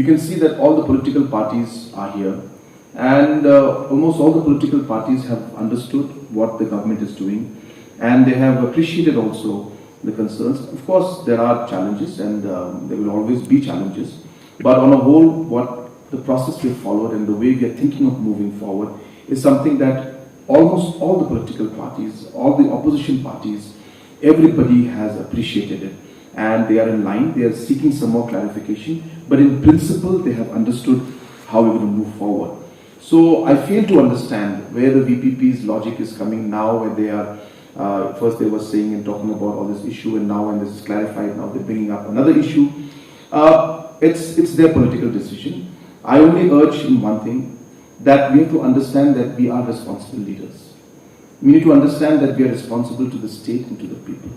can see that all the political parties are here, and almost all the political parties have understood what the government is doing, and they have appreciated also the concerns. Of course, there are challenges, and there will always be challenges, but on a whole, what the process we have followed and the way we are thinking of moving forward is something that almost all the political parties, all the opposition parties, everybody has appreciated it, and they are in line. They are seeking some more clarification, but in principle they have understood how we're going to move forward. So I fail to understand where the VPP's logic is coming now, where they are first they were saying and talking about all this issue, and now when this is clarified, now they're bringing up another issue. It's their political decision. I only urge in one thing, that we have to understand that we are responsible leaders. We need to understand that we are responsible to the state and to the people.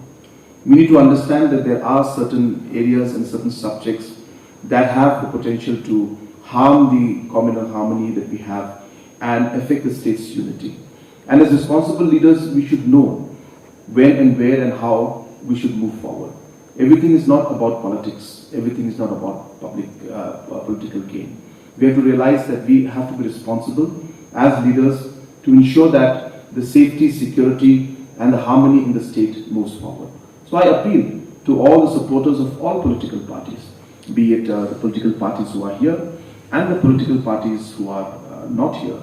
We need to understand that there are certain areas and certain subjects that have the potential to harm the communal harmony that we have and affect the state's unity. And as responsible leaders, we should know when and where and how we should move forward. Everything is not about politics. Everything is not about public political gain. We have to realize that we have to be responsible as leaders to ensure that the safety, security, and the harmony in the state moves forward. So I appeal to all the supporters of all political parties, be it the political parties who are here and the political parties who are not here,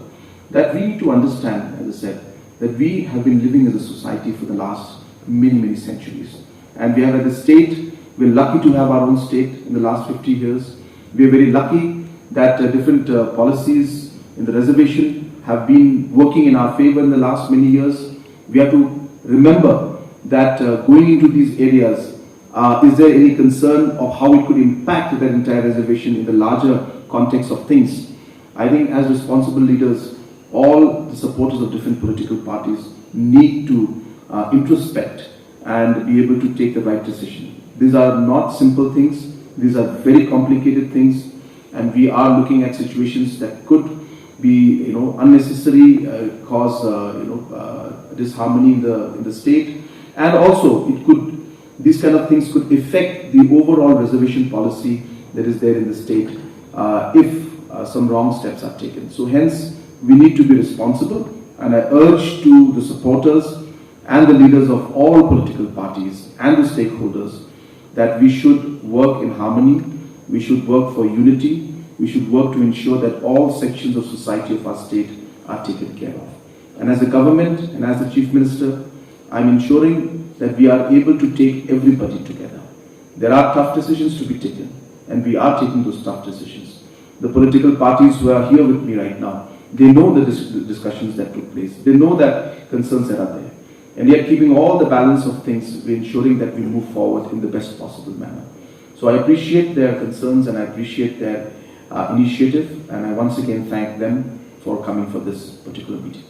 that we need to understand, as I said, that we have been living as a society for the last many centuries. And we have at the state, we're lucky to have our own state in the last 50 years. We're very lucky that different policies in the reservation have been working in our favor in the last many years. We have to remember that going into these areas, is there any concern of how it could impact that entire reservation in the larger context of things? I think as responsible leaders, all the supporters of different political parties need to introspect and be able to take the right decision. These are not simple things. These are very complicated things. And we are looking at situations that could be, unnecessary, cause, disharmony in the state, and also these kind of things could affect the overall reservation policy that is there in the state if some wrong steps are taken. So hence, we need to be responsible, and I urge to the supporters and the leaders of all political parties and the stakeholders that we should work in harmony. We should work for unity. We should work to ensure that all sections of society of our state are taken care of. And as a government and as the Chief Minister, I'm ensuring that we are able to take everybody together. There are tough decisions to be taken, and we are taking those tough decisions. The political parties who are here with me right now, they know the discussions that took place. They know that concerns that are there. And yet, keeping all the balance of things, we're ensuring that we move forward in the best possible manner. So I appreciate their concerns and I appreciate their initiative, and I once again thank them for coming for this particular meeting.